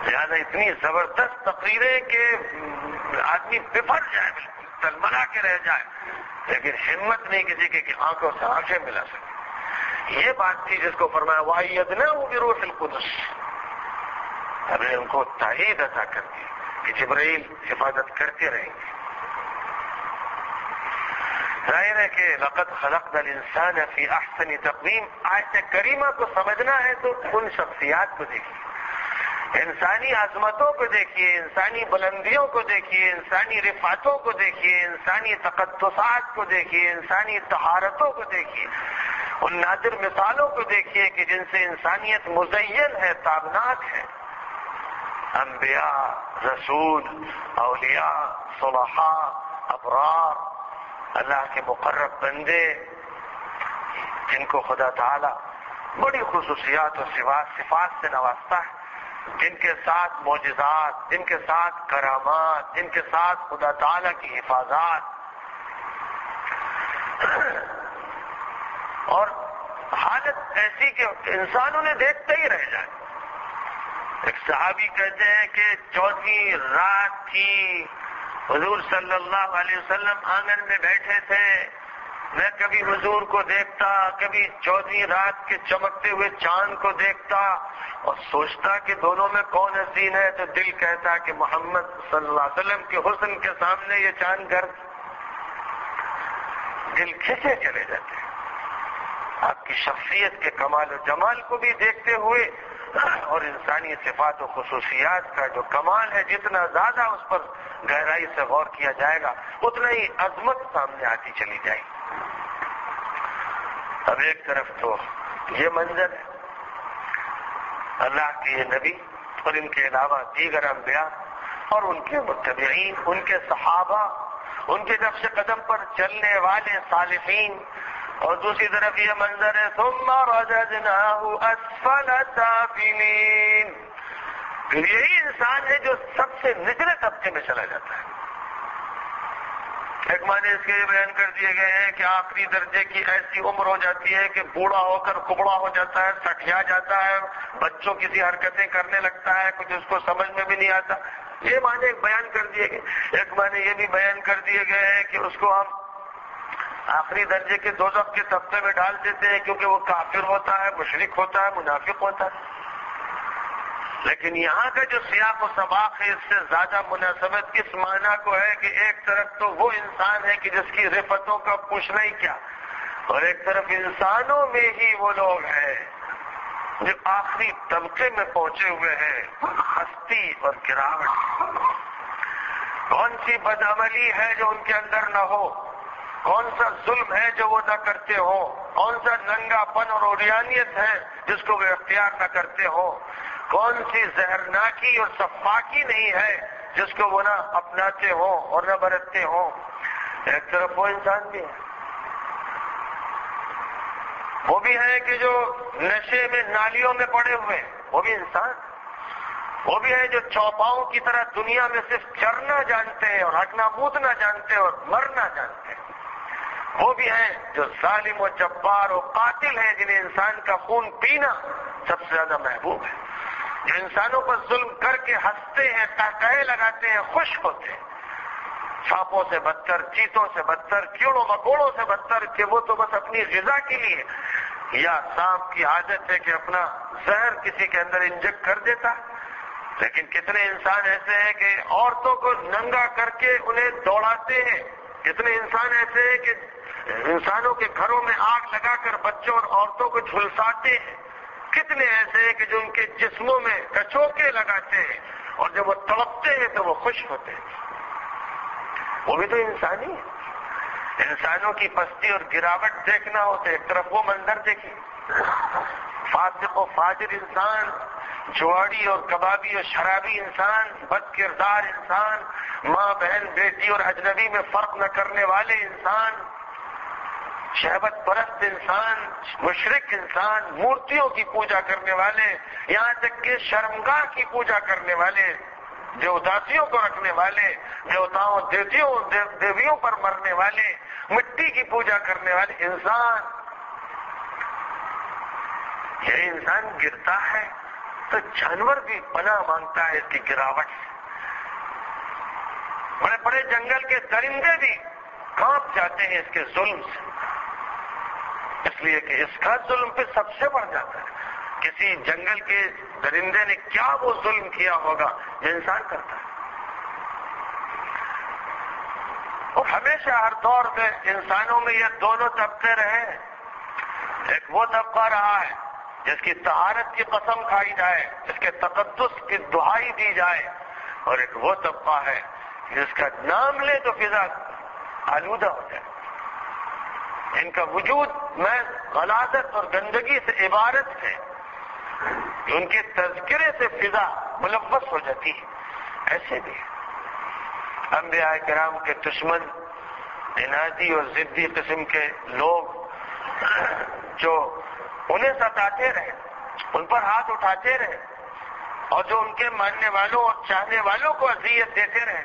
لہٰذا اتنی زبردست تقریریں کہ آدمی بفر جائے, بالکل تلملا کے رہ جائے, لیکن ہمت نہیں کسی کی کہ آنکھوں سے آنکھیں ملا سکے. یہ بات تھی جس کو فرمایا وَأَيَّدْنَاهُ بِرُوحِ الْقُدُسِ, ہم نے ان کو تائید عطا کر دی کہ جبرائیل حفاظت کرتے رہیں گے. ظاہر ہے کہ لقد خلقنا الانسان فی احسن تقویم, آیت کریمہ کو سمجھنا ہے تو ان شخصیات کو دیکھیے, انسانی عظمتوں کو دیکھیے, انسانی بلندیوں کو دیکھیے, انسانی رفعتوں کو دیکھیے, انسانی تقدسات کو دیکھیے, انسانی طہارتوں کو دیکھیے, ان نادر مثالوں کو دیکھیے کہ جن سے انسانیت مزین ہے, تابناک ہے. انبیاء, رسول, اولیاء, صلحاء, ابرار, اللہ کے مقرب بندے, جن کو خدا تعالی بڑی خصوصیات اور صفات سے نوازتا ہے, جن کے ساتھ معجزات, جن کے ساتھ کرامات, جن کے ساتھ خدا تعالی کی حفاظات, اور حالت ایسی کہ انسان انہیں دیکھتے ہی رہ جائے. ایک صحابی کہتے ہیں کہ 14ویں رات تھی, حضور صلی اللہ علیہ وسلم آنگن میں بیٹھے تھے, میں کبھی حضور کو دیکھتا, کبھی 14ویں رات کے چمکتے ہوئے چاند کو دیکھتا اور سوچتا کہ دونوں میں کون حسین ہے, تو دل کہتا کہ محمد صلی اللہ علیہ وسلم کے حسن کے سامنے یہ چاند گرد. دل کھینچے چلے جاتے ہیں. آپ کی شخصیت کے کمال و جمال کو بھی دیکھتے ہوئے اور انسانی صفات و خصوصیات کا جو کمال ہے, جتنا زیادہ اس پر گہرائی سے غور کیا جائے گا اتنا ہی عظمت سامنے آتی چلی جائے گی. اب ایک طرف تو یہ منظر ہے, اللہ کے یہ نبی اور ان کے علاوہ دیگر انبیاء اور ان کے متبعین, ان کے صحابہ, ان کے نقش قدم پر چلنے والے صالحین, اور دوسری طرف یہ منظر ہے ثم رددناہ اسفل سافلین. پھر یہی انسان ہے جو سب سے نچلے طبقے میں چلا جاتا ہے. ایک معنی اس کے یہ بیان کر دیے گئے ہیں کہ آخری درجے کی ایسی عمر ہو جاتی ہے کہ بوڑھا ہو کر کبڑا ہو جاتا ہے, سٹیا جاتا ہے, بچوں کسی حرکتیں کرنے لگتا ہے, کچھ اس کو سمجھ میں بھی نہیں آتا. یہ معنی بیان کر دیے گئے. ایک معنی یہ بھی بیان کر دیے گئے ہیں کہ اس کو ہم آخری درجے کے دوزخ کے طبقے میں ڈال دیتے ہیں کیونکہ وہ کافر ہوتا ہے, مشرک ہوتا ہے, منافق ہوتا ہے. لیکن یہاں کا جو سیاق و سباق ہے اس سے زیادہ مناسبت اس معنی کو ہے کہ ایک طرف تو وہ انسان ہے کہ جس کی رفتوں کا پوچھنا ہی کیا, اور ایک طرف انسانوں میں ہی وہ لوگ ہیں جو آخری طبقے میں پہنچے ہوئے ہیں، ہستی اور گراوٹ. کون سی بدعملی ہے جو ان کے اندر نہ ہو؟ کون سا ظلم ہے جو وہ نہ کرتے ہو؟ کون سا ننگا پن اور عریانیت ہے جس کو وہ اختیار نہ کرتے ہو؟ کون سی زہرناکی اور سفاکی نہیں ہے جس کو وہ نہ اپناتے ہو اور نہ برتتے ہو؟ ایک طرف وہ انسان بھی ہے، وہ بھی ہے کہ جو نشے میں نالیوں میں پڑے ہوئے، وہ بھی انسان. وہ بھی ہے جو چوپاؤں کی طرح دنیا میں صرف چرنا جانتے ہیں اور ہٹنا مودنا جانتے ہیں اور مرنا جانتے ہیں. وہ بھی ہیں جو ظالم و جبار و قاتل ہیں، جنہیں انسان کا خون پینا سب سے زیادہ محبوب ہے، جو انسانوں پر ظلم کر کے ہنستے ہیں، قہقہے لگاتے ہیں، خوش ہوتے ہیں. سانپوں سے بدتر، چیتوں سے بدتر، کیڑوں مکوڑوں سے بدتر کہ وہ تو بس اپنی غذا کے لیے، یا سانپ کی عادت ہے کہ اپنا زہر کسی کے اندر انجیکٹ کر دیتا. لیکن کتنے انسان ایسے ہیں کہ عورتوں کو ننگا کر کے انہیں دوڑاتے ہیں. کتنے انسان ایسے ہیں کہ انسانوں کے گھروں میں آگ لگا کر بچوں اور عورتوں کو جھلساتے ہیں. کتنے ایسے ہیں کہ جو ان کے جسموں میں کچوکے لگاتے ہیں اور جب وہ تڑپتے ہیں تو وہ خوش ہوتے ہیں. وہ بھی تو انسانی ہے. انسانوں کی پستی اور گراوٹ دیکھنا ہو تو ایک طرف وہ منظر دیکھیے، فاسق و فاجر انسان، جواڑی اور کبابی اور شرابی انسان، بد کردار انسان، ماں بہن بیٹی اور اجنبی میں فرق نہ کرنے والے انسان، شہوت پرست انسان، مشرک انسان، مورتیوں کی پوجا کرنے والے، یہاں تک کہ شرمگاہ کی پوجا کرنے والے، دیوداسیوں کو رکھنے والے، دیوتاؤں دیویوں پر مرنے والے، مٹی کی پوجا کرنے والے انسان. یہ انسان گرتا ہے تو جانور بھی پناہ مانگتا ہے اس کی گراوٹ سے. بڑے بڑے جنگل کے درندے بھی کانپ جاتے ہیں اس کے ظلم سے، اس لیے کہ اس کا ظلم پہ سب سے بڑھ جاتا ہے. کسی جنگل کے درندے نے کیا وہ ظلم کیا ہوگا جو انسان کرتا ہے. اور ہمیشہ ہر دور میں انسانوں میں یہ دونوں طبقے رہے. ایک وہ طبقہ رہا ہے جس کی طہارت کی قسم کھائی جائے، جس کے تقدس کی دہائی دی جائے، اور ایک وہ طبقہ ہے جس کا نام لے تو فضا آلودہ ہو جائے. ان کا وجود میں غلاظت اور گندگی سے عبارت ہے، ان کے تذکرے سے فضا ملوث ہو جاتی ہے. ایسے بھی انبیاء کرام کے دشمن، انادی اور ضدی قسم کے لوگ جو انہیں ستاتے رہے، ان پر ہاتھ اٹھاتے رہے، اور جو ان کے ماننے والوں اور چاہنے والوں کو اذیت دیتے رہے.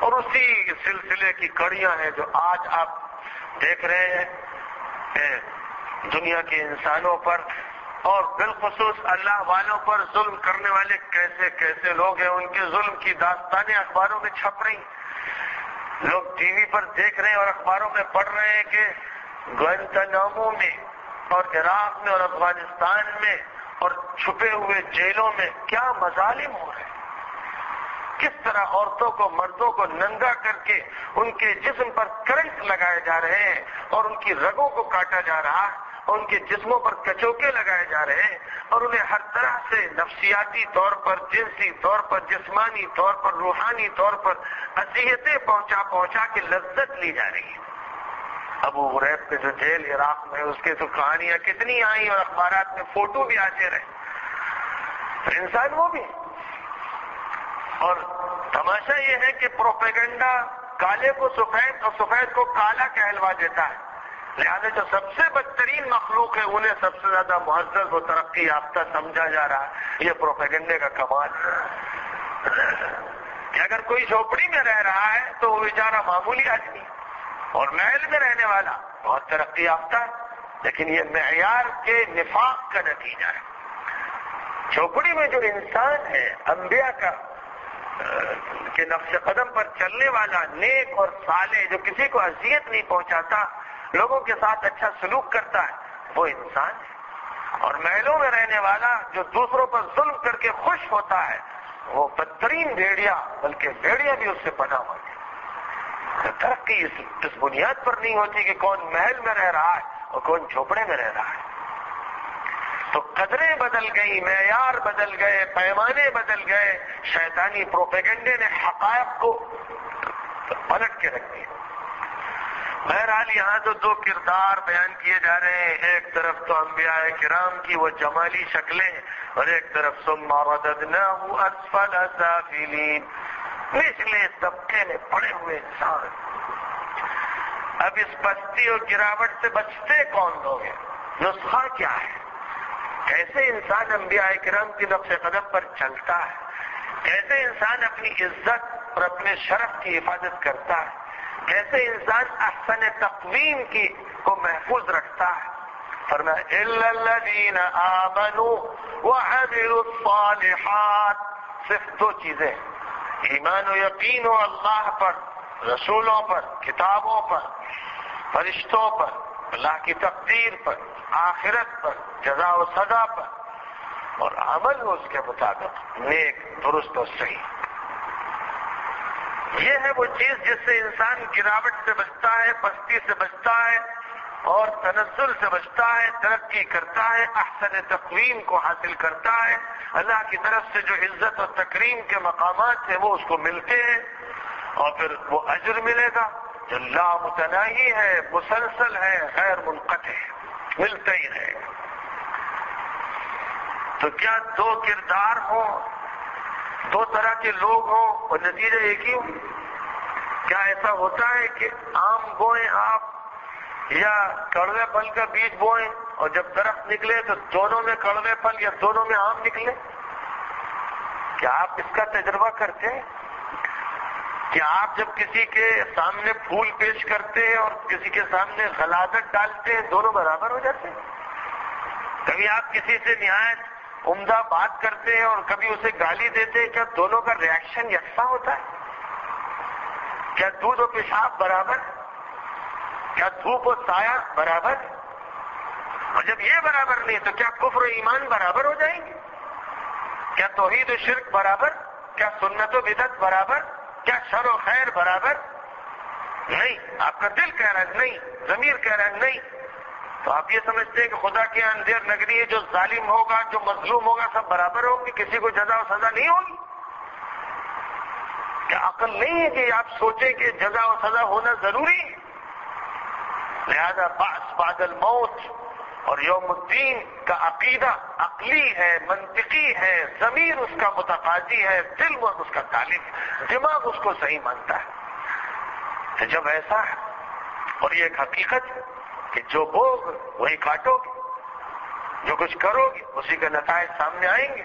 اور اسی سلسلے کی کڑیاں ہیں جو آج آپ دیکھ رہے ہیں کہ دنیا کے انسانوں پر اور بالخصوص اللہ والوں پر ظلم کرنے والے کیسے کیسے لوگ ہیں. ان کے ظلم کی داستانیں اخباروں میں چھپ رہی، لوگ ٹی وی پر دیکھ رہے ہیں اور اخباروں میں پڑھ رہے ہیں کہ گوانتانامو میں اور عراق میں اور افغانستان میں اور چھپے ہوئے جیلوں میں کیا مظالم ہو رہے ہیں. کس طرح عورتوں کو، مردوں کو ننگا کر کے ان کے جسم پر کرنٹ لگائے جا رہے ہیں اور ان کی رگوں کو کاٹا جا رہا ہے اور ان کے جسموں پر کچوکے لگائے جا رہے ہیں اور انہیں ہر طرح سے نفسیاتی طور پر، جنسی طور پر، جسمانی طور پر، روحانی طور پر اذیتیں پہنچا کے لذت لی جا رہی ہے. ابو غریب کے جو جیل عراق میں، اس کے تو کہانیاں کتنی آئیں اور اخبارات میں فوٹو بھی آتے رہے. انسان وہ بھی. اور تماشا یہ ہے کہ پروپیگنڈا کالے کو سفید اور سفید کو کالا کہلوا دیتا ہے. لہذا جو سب سے بدترین مخلوق ہے انہیں سب سے زیادہ مہذب و ترقی یافتہ سمجھا جا رہا ہے. یہ پروپیگنڈے کا کمال ہے کہ اگر کوئی جھوپڑی میں رہ رہا ہے تو وہ بیچارہ معمولی آدمی اور محل میں رہنے والا بہت ترقی یافتہ ہے. لیکن یہ معیار کے نفاق کا نتیجہ ہے. جھوپڑی میں جو انسان ہے، انبیاء کے نقش قدم پر چلنے والا، نیک اور صالح، جو کسی کو اذیت نہیں پہنچاتا، لوگوں کے ساتھ اچھا سلوک کرتا ہے، وہ انسان ہے. اور محلوں میں رہنے والا جو دوسروں پر ظلم کر کے خوش ہوتا ہے، وہ بدترین بھیڑیا، بلکہ بھیڑیا بھی اس سے پناہ ہوتی ہے. ترقی اس بنیاد پر نہیں ہوتی کہ کون محل میں رہ رہا ہے اور کون جھوپڑے میں رہ رہا ہے. تو قدریں بدل گئی، معیار بدل گئے، پیمانے بدل گئے، شیطانی پروپیگنڈے نے حقائق کو پلٹ کے رکھ دیا۔ بہرحال یہاں تو دو کردار بیان کیے جا رہے ہیں، ایک طرف تو انبیاء کرام کی وہ جمالی شکلیں اور ایک طرف ثم رددناہ اسفل سافلین، نچلے طبقے میں پڑے ہوئے انسان۔ اب اس پستی اور گراوٹ سے بچتے کون لوگ ہیں؟ نسخہ کیا ہے؟ کیسے انسان انبیاء کرام کی نقش قدم پر چلتا ہے؟ کیسے انسان اپنی عزت اور اپنے شرف کی حفاظت کرتا ہے؟ کیسے انسان احسن تقویم کو محفوظ رکھتا ہے؟ فرمایا الا الذین آمنوا وعملوا الصالحات، صرف دو چیزیں، ایمان و یقین و اللہ پر، رسولوں پر، کتابوں پر، فرشتوں پر، اللہ کی تقدیر پر، آخرت پر، جزا و سزا پر، اور عمل ہو اس کے مطابق نیک، درست اور صحیح۔ یہ ہے وہ چیز جس سے انسان گراوٹ سے بچتا ہے، پستی سے بچتا ہے اور تنزل سے بچتا ہے، ترقی کرتا ہے، احسن تقویم کو حاصل کرتا ہے، اللہ کی طرف سے جو عزت اور تکریم کے مقامات ہیں وہ اس کو ملتے ہیں، اور پھر وہ اجر ملے گا جو لا متناہی ہے، مسلسل ہے، غیر منقطع ہے، ملتا ہی رہے گا۔ تو کیا دو کردار ہوں، دو طرح کے لوگ ہوں اور نتیجہ ایک ہی ہو؟ کیا ایسا ہوتا ہے کہ آم بوئیں آپ یا کڑوے پھل کا بیج بوئیں اور جب درخت نکلے تو دونوں میں کڑوے پھل یا دونوں میں آم نکلے؟ کیا آپ اس کا تجربہ کرتے ہیں؟ کیا آپ جب کسی کے سامنے پھول پیش کرتے ہیں اور کسی کے سامنے غلاظت ڈالتے ہیں دونوں برابر ہو جاتے ہیں؟ کبھی آپ کسی سے نہایت عمدہ بات کرتے ہیں اور کبھی اسے گالی دیتے ہیں، کیا دونوں کا ریاکشن یکساں ہوتا ہے؟ کیا دودھ و پیشاب برابر؟ کیا دھوپ و سایہ برابر؟ اور جب یہ برابر نہیں تو کیا کفر و ایمان برابر ہو جائیں گے؟ کیا توحید و شرک برابر؟ کیا سنت و بدعت برابر؟ کیا شر و خیر برابر؟ نہیں، آپ کا دل کہہ رہا ہے نہیں، ضمیر کہہ رہا ہے نہیں، تو آپ یہ سمجھتے ہیں کہ خدا کے اندھیر نگری ہے، جو ظالم ہوگا، جو مظلوم ہوگا، سب برابر ہوگی، کسی کو جزا و سزا نہیں ہوگی؟ کیا عقل نہیں ہے کہ آپ سوچیں کہ جزا و سزا ہونا ضروری ہے؟ لہذا بعث بعد الموت اور یوم الدین کا عقیدہ عقلی ہے، منطقی ہے، ضمیر اس کا متقاضی ہے، دل اس کا طالب ہے، دماغ اس کو صحیح مانتا ہے۔ تو جب ایسا ہے اور یہ ایک حقیقت ہے کہ جو بوگ وہی کاٹو گے، جو کچھ کرو گے اسی کے نتائج سامنے آئیں گے،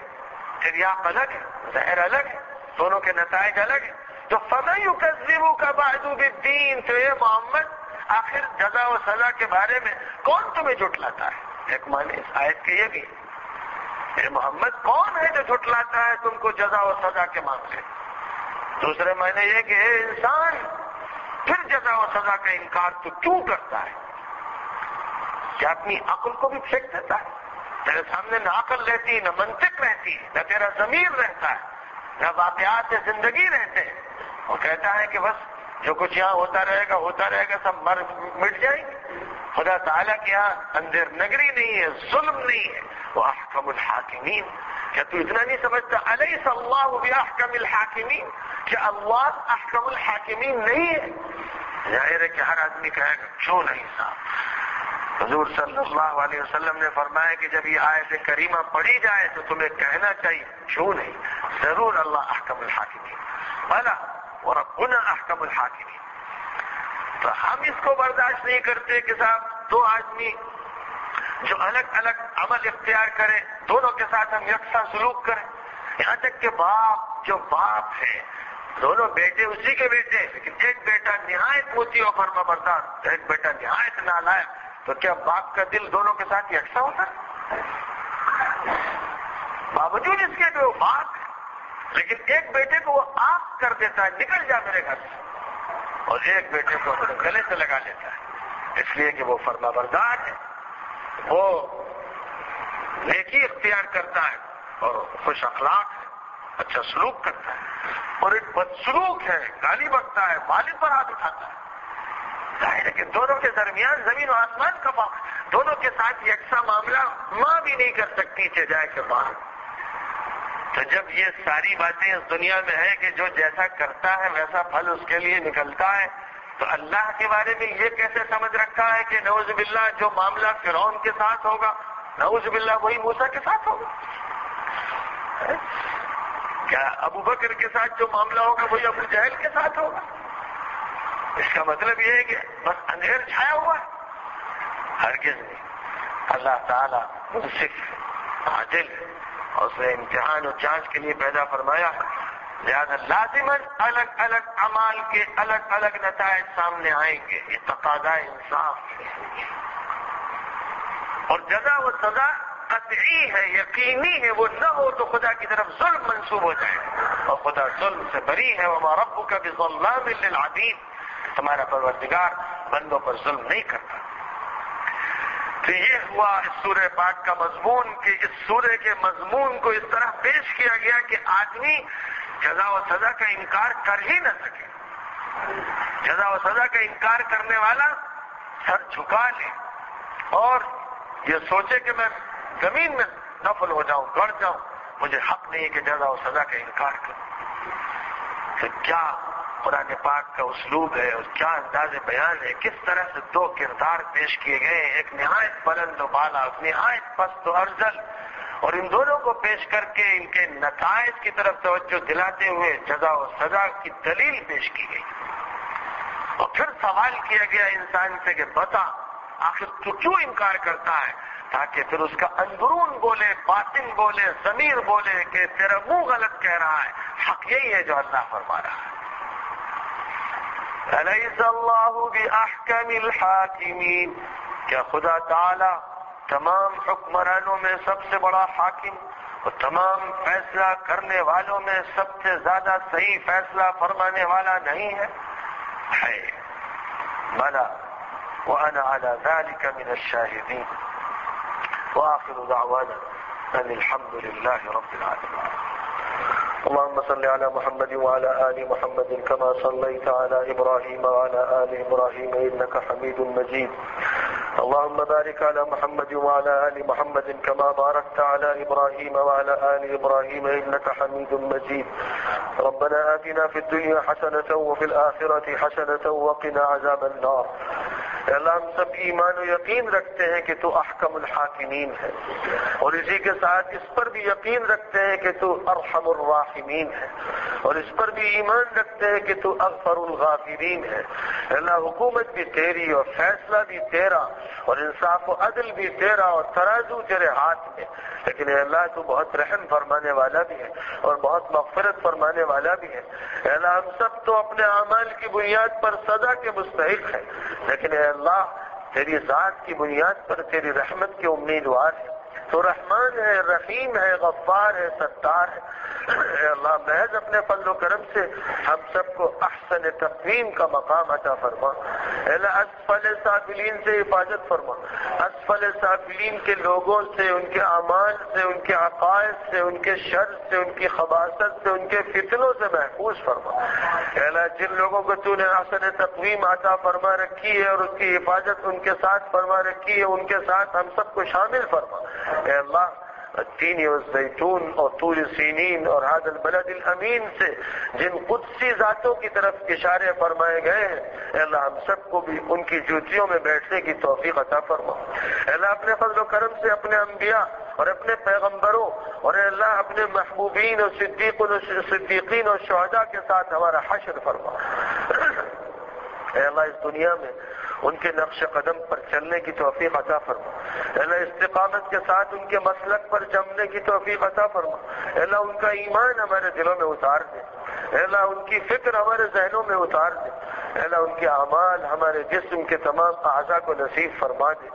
تریاق الگ ہے، زہر الگ ہے، دونوں کے نتائج الگ ہیں۔ تو فَمَن يُكَذِّبُكَ بَعْدُ بِالدِّينِ، تو یہ محمد آخر جزا و سزا کے بارے میں کون تمہیں جھٹلاتا ہے؟ ایک معنی اس آیت کے یہ بھی، اے محمد کون ہے جو جھٹلاتا ہے تم کو جزا و سزا کے معاملے؟ دوسرے معنی یہ کہ اے انسان پھر جزا و سزا کا انکار تو کیوں کرتا ہے؟ کیا اپنی عقل کو بھی پھینک دیتا ہے؟ تیرے سامنے نہ عقل رہتی، نہ منطق رہتی، نہ تیرا ضمیر رہتا ہے، نہ واقعات زندگی رہتے ہیں، اور کہتا ہے کہ بس جو کچھ یہاں ہوتا رہے گا سب مٹ جائیں گے۔ خدا تعالیٰ کے یہاں اندھیر نگری نہیں ہے، ظلم نہیں ہے، وہ احکم الحاکمین۔ کیا تو اتنا نہیں سمجھتا الیس اللہ باحکم الحاکمین؟ کیا اللہ احکم الحاکمین نہیں ہے؟ ظاہر ہے کہ ہر آدمی کہے گا کیوں نہیں صاحب؟ حضور صلی اللہ علیہ وسلم نے فرمایا کہ جب یہ آیت کریمہ پڑھی جائے تو تمہیں کہنا چاہیے کیوں نہیں، ضرور اللہ احکم الحاکمین، بھلا وربنا احکم الحاکمین۔ تو ہم اس کو برداشت نہیں کرتے کہ صاحب دو آدمی جو الگ الگ عمل اختیار کریں دونوں کے ساتھ ہم یکساں سلوک کریں، یہاں تک کہ باپ ہے، دونوں بیٹے اسی کے بیٹے، لیکن ایک بیٹا نہایت موتی اور فرما بردار، ایک بیٹا نہایت نالائق، تو کیا باپ کا دل دونوں کے ساتھ یکساں ہوتا ہے؟ باوجود اس کے وہ باپ ہے، لیکن ایک بیٹے کو وہ آپ کر دیتا ہے نکل جا میرے گھر سے، اور ایک بیٹے کو اپنے گلے سے لگا لیتا ہے، اس لیے کہ وہ فرما بردار ہے، وہ نیکی اختیار کرتا ہے اور خوش اخلاق ہے، اچھا سلوک کرتا ہے، اور ایک بدسلوک ہے، گالی بکتا ہے، والد پر ہاتھ اٹھاتا ہے۔ ظاہر ہے کہ دونوں کے درمیان زمین و آسمان کا فرق، دونوں کے ساتھ یکساں معاملہ ماں بھی نہیں کر سکتی چہ کے بعد۔ تو جب یہ ساری باتیں اس دنیا میں ہے کہ جو جیسا کرتا ہے ویسا پھل اس کے لیے نکلتا ہے، تو اللہ کے بارے میں یہ کیسے سمجھ رکھا ہے کہ نعوذ باللہ جو معاملہ فرعون کے ساتھ ہوگا نعوذ باللہ وہی موسیٰ کے ساتھ ہوگا؟ کیا ابو بکر کے ساتھ جو معاملہ ہوگا وہی ابو جہل کے ساتھ ہوگا؟ اس کا مطلب یہ ہے کہ بس اندھیر چھایا ہوا ہے؟ ہرگز نہیں۔ اللہ تعالیٰ منصف عادل ہے اور اس نے امتحان اور جانچ کے لیے پیدا فرمایا، لہذا لازماً الگ الگ اعمال کے الگ الگ نتائج سامنے آئیں گے، یہ تقاضا انصاف ہے۔ اور جزا و سزا قطعی ہے، یقینی ہے، وہ نہ ہو تو خدا کی طرف ظلم منسوب ہو جائے، اور خدا ظلم سے بری ہے۔ وما ربک بظلام للعبید، تمہارا پروردگار بندوں پر ظلم نہیں کرتا۔ تو یہ ہوا اس سورہ پاک کا مضمون کہ اس سورہ کے مضمون کو اس طرح پیش کیا گیا کہ آدمی جزا و سزا کا انکار کر ہی نہ سکے۔ جزا و سزا کا انکار کرنے والا سر جھکا لے اور یہ سوچے کہ میں زمین میں دفن ہو جاؤں، گڑ جاؤں، مجھے حق نہیں ہے کہ جزا و سزا کا انکار کروں۔ تو کیا قرآن پاک کا اسلوب ہے اور کیا انداز بیان ہے، کس طرح سے دو کردار پیش کیے گئے، ایک نہایت بلند و بالا، نہایت پست و ارذل، اور ان دونوں کو پیش کر کے ان کے نتائج کی طرف توجہ دلاتے ہوئے جزا و سزا کی دلیل پیش کی گئی۔ اور پھر سوال کیا گیا انسان سے کہ بتا آخر تو کیوں انکار کرتا ہے، تاکہ پھر اس کا اندرون بولے، باطن بولے، ضمیر بولے کہ تیرا منہ غلط کہہ رہا ہے، حق یہی ہے جو اللہ فرما رہا ہے۔ الیس اللہ باحکم الحاکمین، کیا خدا تعالی تمام حکمرانوں میں سب سے بڑا حاکم اور تمام فیصلہ کرنے والوں میں سب سے زیادہ صحیح فیصلہ فرمانے والا نہیں ہے؟ ہے، بلا وانا على ذلك من الشاهدين واخر دعوانا ان الحمد لله رب العالمين۔ اللهم صل على محمد وعلى آل محمد كما صليت على إبراهيم وعلى آل إبراهيم إنك حميد مجيد۔ اللهم بارك على محمد وعلى آل محمد كما باركت على إبراهيم وعلى آل إبراهيم إنك حميد مجيد۔ ربنا آتنا في الدنيا حسنة وفي الآخرة حسنة وقنا عذاب النار۔ اے اللہ ہم سب ایمان و یقین رکھتے ہیں کہ تو احکم الحاکمین ہے، اور اسی کے ساتھ اس پر بھی یقین رکھتے ہیں کہ تو ارحم الراحمین ہے، اور اس پر بھی ایمان رکھتے ہیں کہ تو اغفر الغافرین ہے۔ اے اللہ حکومت بھی تیری اور فیصلہ بھی تیرا اور انصاف و عدل بھی تیرا اور ترازو تیرے ہاتھ میں، لیکن اے اللہ تو بہت رحم فرمانے والا بھی ہے اور بہت مغفرت فرمانے والا بھی ہے۔ اے اللہ ہم سب تو اپنے اعمال کی بنیاد پر سزا کے مستحق ہیں، لیکن اے اللہ تیری ذات کی بنیاد پر تیری رحمت کے امیدوار ہے۔ تو رحمان ہے، رحیم ہے، غفار ہے، ستار ہے۔ اے اللہ محض اپنے فضل و کرم سے ہم سب کو احسن تقویم کا مقام عطا فرما۔ اے اللہ اسفل سافلین سے حفاظت فرما، اسفل سافلین کے لوگوں سے، ان کے اعمال سے، ان کے عقائد سے، ان کے شر سے، ان کی خباثت سے، ان کے فتنوں سے محفوظ فرما۔ اے اللہ جن لوگوں کو تو نے احسن تقویم عطا فرما رکھی ہے اور اس کی حفاظت ان کے ساتھ فرما رکھی ہے، ان کے ساتھ ہم سب کو شامل فرما۔ اے اللہ التین والزیتون اور طور سینین اور هذا البلد الامین سے جن قدسی ذاتوں کی طرف اشارے فرمائے گئے ہیں، اے اللہ ہم سب کو بھی ان کی جوتیوں میں بیٹھنے کی توفیق عطا فرما۔ اے اللہ اپنے فضل و کرم سے اپنے انبیاء اور اپنے پیغمبروں اور اے اللہ اپنے محبوبین اور صدیقین اور شہداء کے ساتھ ہمارا حشر فرما۔ اے اللہ اس دنیا میں ان کے نقش قدم پر چلنے کی توفیق عطا فرما۔ اے اللہ استقامت کے ساتھ ان کے مسلک پر جمنے کی توفیق عطا فرما۔ اے اللہ ان کا ایمان ہمارے دلوں میں اتار دے، اے اللہ ان کی فکر ہمارے ذہنوں میں اتار دے، اے اللہ ان کے اعمال ہمارے جسم کے تمام اعضاء کو نصیب فرما دے۔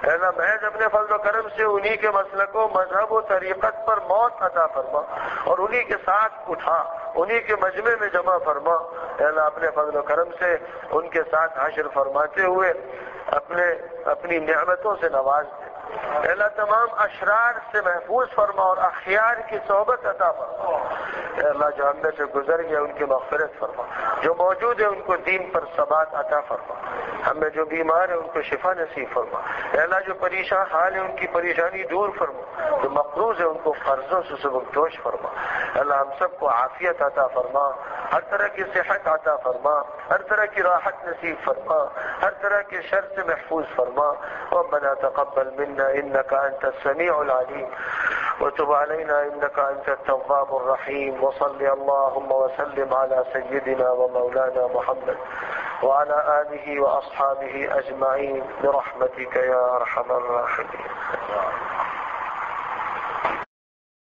اے اللہ محض اپنے فضل و کرم سے انہی کے مسلک و مذہب و طریقت پر موت عطا فرما اور انہی کے ساتھ اٹھا، انہی کے مجمع میں جمع فرما۔ اے اللہ اپنے فضل و کرم سے ان کے ساتھ حشر فرماتے ہوئے اپنی نعمتوں سے نواز دے۔ اے اللہ تمام اشرار سے محفوظ فرما اور اخیار کی صحبت عطا فرما۔ اے اللہ جو ہم میں سے گزر گیا ان کی مغفرت فرما، جو موجود ہے ان کو دین پر ثبات عطا فرما۔ ہمیں جو بیمار ہیں ان کو شفا نصیب فرما، اے اللہ جو پریشان حال ہے ان کی پریشانی دور فرما، جو مقروض ہے ان کو قرضوں سے سبکدوش فرما، اے اللہ ہم سب کو عافیت عطا فرما، ہر طرح کی صحت عطا فرما، ہر طرح کی راحت نصیب فرما، ہر طرح کے شر سے محفوظ فرما۔ ربنا تقبل منا انك انت السميع العليم وتب علينا انك انت التواب الرحيم، وصل اللهم وسلم على سيدنا ومولانا محمد وعلى آله وأصحابه أجمعين برحمتك يا أرحم الراحمين۔